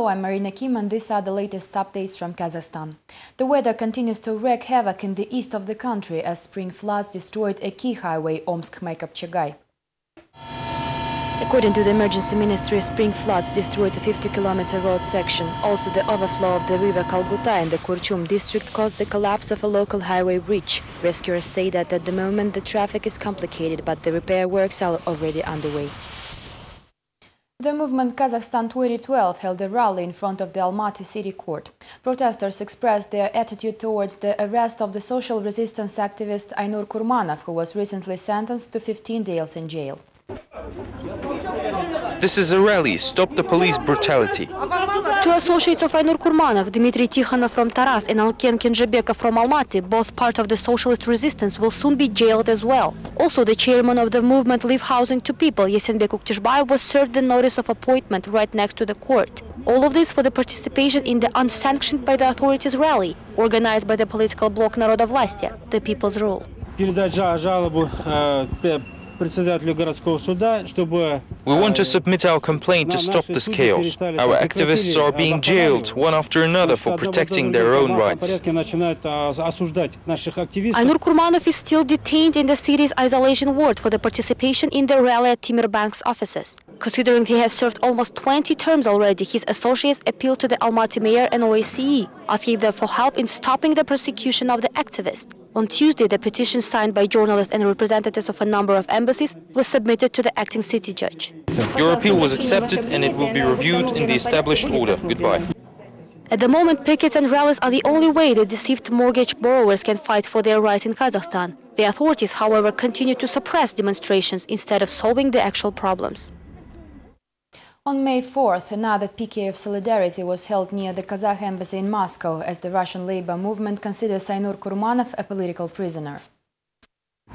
Hello, I'm Marina Kim and these are the latest updates from Kazakhstan. The weather continues to wreak havoc in the east of the country as spring floods destroyed a key highway Omsk-Maykop-Chagai. According to the emergency ministry, spring floods destroyed a 50-kilometer road section. Also, the overflow of the river Kalguta in the Kurchum district caused the collapse of a local highway bridge. Rescuers say that at the moment the traffic is complicated, but the repair works are already underway. The movement Kazakhstan 2012 held a rally in front of the Almaty city court. Protesters expressed their attitude towards the arrest of the social resistance activist Aynur Kurmanov, who was recently sentenced to 15 days in jail. This is a rally. Stop the police brutality. Two associates of Aynur Kurmanov, Dmitry Tikhonov from Taras and Alken Kenjebekov from Almaty, both part of the socialist resistance, will soon be jailed as well. Also, the chairman of the movement Leave Housing to People, Yesenbek Uktishbayev, was served the notice of appointment right next to the court. All of this for the participation in the unsanctioned by the authorities rally, organized by the political bloc Narodovlastia, the People's Rule. We want to submit our complaint to stop this chaos. Our activists are being jailed one after another for protecting their own rights. Aynur Kurmanov is still detained in the city's isolation ward for the participation in the rally at Timir Bank's offices. Considering he has served almost 20 terms already, his associates appealed to the Almaty mayor and OSCE, asking them for help in stopping the persecution of the activist. On Tuesday, the petition signed by journalists and representatives of a number of embassies was submitted to the acting city judge. Your appeal was accepted and it will be reviewed in the established order. Goodbye. At the moment, pickets and rallies are the only way the deceived mortgage borrowers can fight for their rights in Kazakhstan. The authorities, however, continue to suppress demonstrations instead of solving the actual problems. On May 4th, another picket of solidarity was held near the Kazakh embassy in Moscow as the Russian labor movement considers Aynur Kurmanov a political prisoner.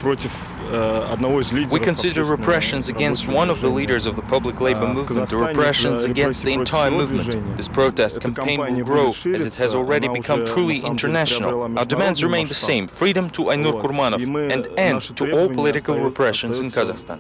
We consider repressions against one of the leaders of the public labor movement the repressions against the entire movement. This protest campaign will grow as it has already become truly international. Our demands remain the same: freedom to Aynur Kurmanov and end to all political repressions in Kazakhstan.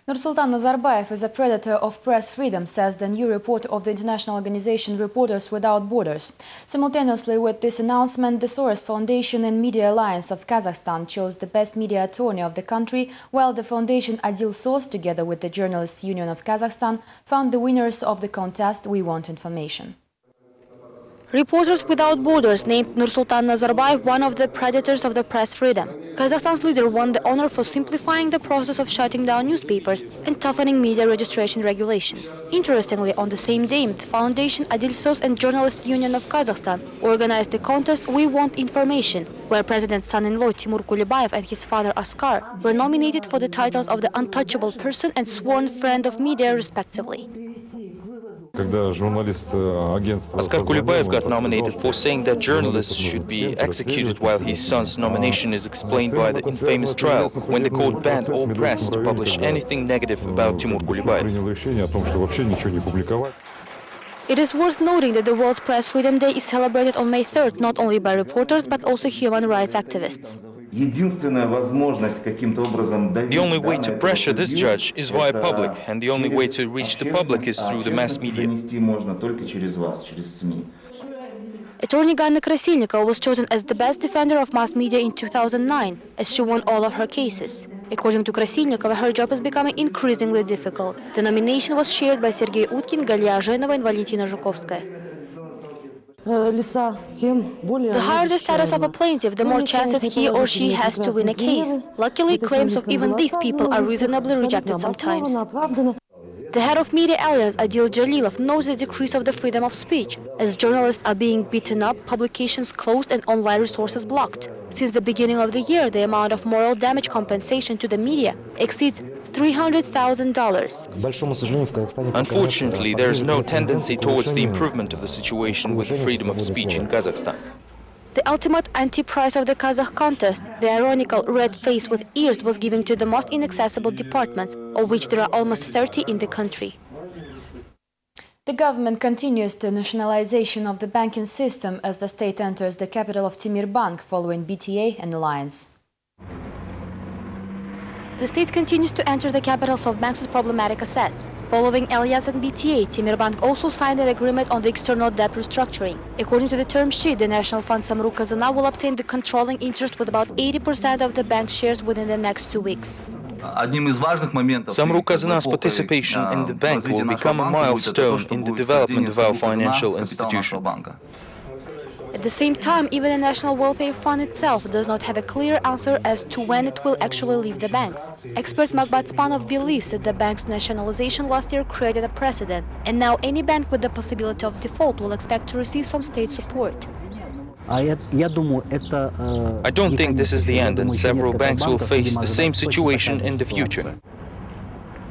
Nursultan Nazarbayev is a predator of press freedom, says the new report of the international organization Reporters Without Borders. Simultaneously with this announcement, the Soros Foundation and Media Alliance of Kazakhstan chose the best media attorney of the country, while the foundation Adil Sos, together with the Journalists Union of Kazakhstan, found the winners of the contest We Want Information. Reporters Without Borders named Nursultan Nazarbayev one of the predators of the press freedom. Kazakhstan's leader won the honor for simplifying the process of shutting down newspapers and toughening media registration regulations. Interestingly, on the same day, the foundation Adil Sos and Journalists Union of Kazakhstan organized the contest We Want Information, where President's son-in-law Timur Kulibayev and his father Askar were nominated for the titles of the untouchable person and sworn friend of media, respectively. Askar Kulibayev got nominated for saying that journalists should be executed, while his son's nomination is explained by the infamous trial when the court banned all press to publish anything negative about Timur Kulibayev. It is worth noting that the World's Press Freedom Day is celebrated on May 3rd, not only by reporters but also human rights activists. The only way to pressure this judge is via public, and the only way to reach the public is through the mass media. Attorney Ganna Krasilnikova was chosen as the best defender of mass media in 2009, as she won all of her cases. According to Krasilnikova, her job is becoming increasingly difficult. The nomination was shared by Sergei Utkin, Galia Zhenova and Valentina Zhukovskaya. The higher the status of a plaintiff, the more chances he or she has to win a case. Luckily, claims of even these people are reasonably rejected sometimes. The head of Media Alliance, Adil Jalilov, knows the decrease of the freedom of speech, as journalists are being beaten up, publications closed and online resources blocked. Since the beginning of the year, the amount of moral damage compensation to the media exceeds $300,000. Unfortunately, there is no tendency towards the improvement of the situation with the freedom of speech in Kazakhstan. The ultimate anti-prize of the Kazakh contest, the ironical red face with ears, was given to the most inaccessible departments, of which there are almost 30 in the country. The government continues the nationalization of the banking system as the state enters the capital of Timir Bank following BTA and alliance. the state continues to enter the capitals of banks with problematic assets. Following Allianz and BTA, Timurbank also signed an agreement on the external debt restructuring. According to the term sheet, the national fund Samruk-Kazyna will obtain the controlling interest with about 80% of the bank's shares within the next 2 weeks. Samruk-Kazyna's participation in the bank will become a milestone in the development of our financial institution. At the same time, even the National Welfare Fund itself does not have a clear answer as to when it will actually leave the banks. Expert Magbat Spanov believes that the bank's nationalization last year created a precedent, and now any bank with the possibility of default will expect to receive some state support. I don't think this is the end, and several banks will face the same situation in the future.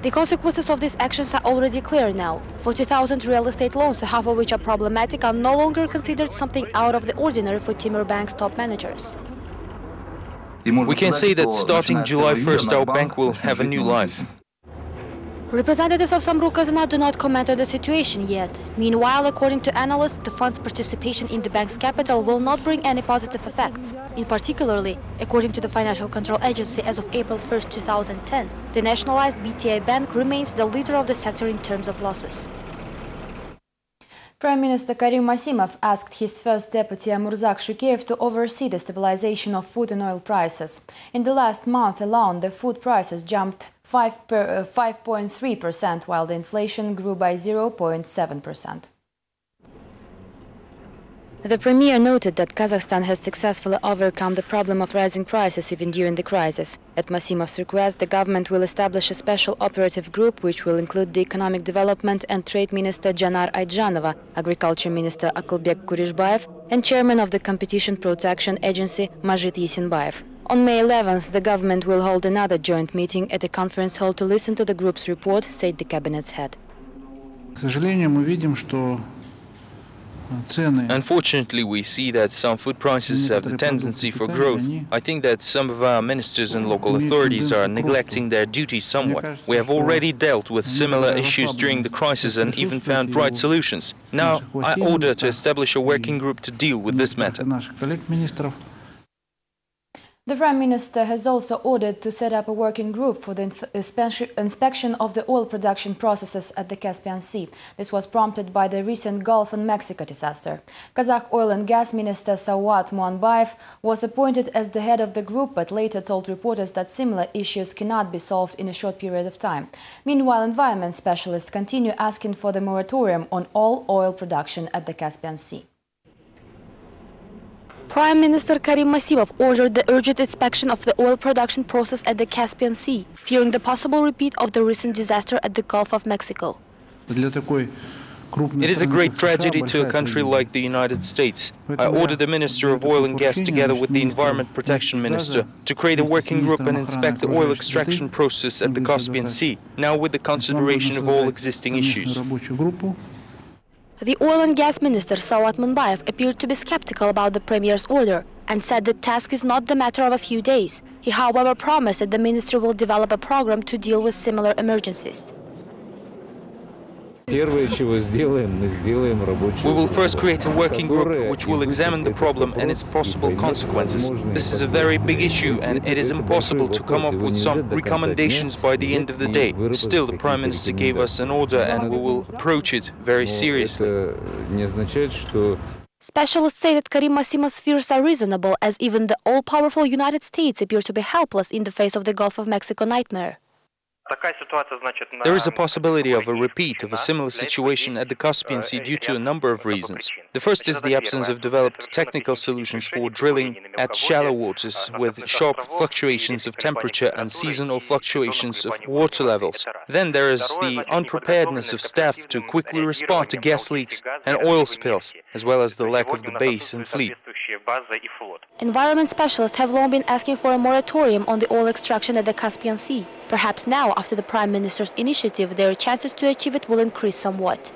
The consequences of these actions are already clear now. 40,000 real estate loans, half of which are problematic, are no longer considered something out of the ordinary for Timur Bank's top managers. We can say that starting July 1st, our bank will have a new life. Representatives of Samruk-Kazyna do not comment on the situation yet. Meanwhile, according to analysts, the fund's participation in the bank's capital will not bring any positive effects. In particularly, according to the Financial Control Agency, as of April 1st, 2010, the nationalized BTA Bank remains the leader of the sector in terms of losses. Prime Minister Karim Masimov asked his first deputy Amurzak Shukeyev to oversee the stabilization of food and oil prices. In the last month alone, the food prices jumped 5.3%, while the inflation grew by 0.7%. The Premier noted that Kazakhstan has successfully overcome the problem of rising prices even during the crisis. At Masimov's request, the government will establish a special operative group which will include the Economic Development and Trade Minister Janar Aydjanova, Agriculture Minister Akılbek Kurishbayev, and Chairman of the Competition Protection Agency Majid Yesinbayev. On May 11th, the government will hold another joint meeting at a conference hall to listen to the group's report, said the cabinet's head. Unfortunately, we see that some food prices have the tendency for growth. I think that some of our ministers and local authorities are neglecting their duties somewhat. We have already dealt with similar issues during the crisis and even found right solutions. Now, I order to establish a working group to deal with this matter. The Prime Minister has also ordered to set up a working group for the inspection of the oil production processes at the Caspian Sea. This was prompted by the recent Gulf and Mexico disaster. Kazakh Oil and Gas Minister Sauat Muanbayev was appointed as the head of the group, but later told reporters that similar issues cannot be solved in a short period of time. Meanwhile, environment specialists continue asking for the moratorium on all oil production at the Caspian Sea. Prime Minister Karim Masimov ordered the urgent inspection of the oil production process at the Caspian Sea, fearing the possible repeat of the recent disaster at the Gulf of Mexico. It is a great tragedy to a country like the United States. I ordered the Minister of Oil and Gas together with the Environment Protection Minister to create a working group and inspect the oil extraction process at the Caspian Sea, now with the consideration of all existing issues. The Oil and Gas Minister Sauat Muanbayev appeared to be skeptical about the Premier's order and said the task is not the matter of a few days. He, however, promised that the ministry will develop a program to deal with similar emergencies. We will first create a working group which will examine the problem and its possible consequences. This is a very big issue and it is impossible to come up with some recommendations by the end of the day. Still, the Prime Minister gave us an order and we will approach it very seriously. Specialists say that Karim Masimov's fears are reasonable, as even the all-powerful United States appear to be helpless in the face of the Gulf of Mexico nightmare. There is a possibility of a repeat of a similar situation at the Caspian Sea due to a number of reasons. The first is the absence of developed technical solutions for drilling at shallow waters with sharp fluctuations of temperature and seasonal fluctuations of water levels. Then there is the unpreparedness of staff to quickly respond to gas leaks and oil spills, as well as the lack of the base and fleet. Environment specialists have long been asking for a moratorium on the oil extraction at the Caspian Sea. Perhaps now, after the Prime Minister's initiative, their chances to achieve it will increase somewhat.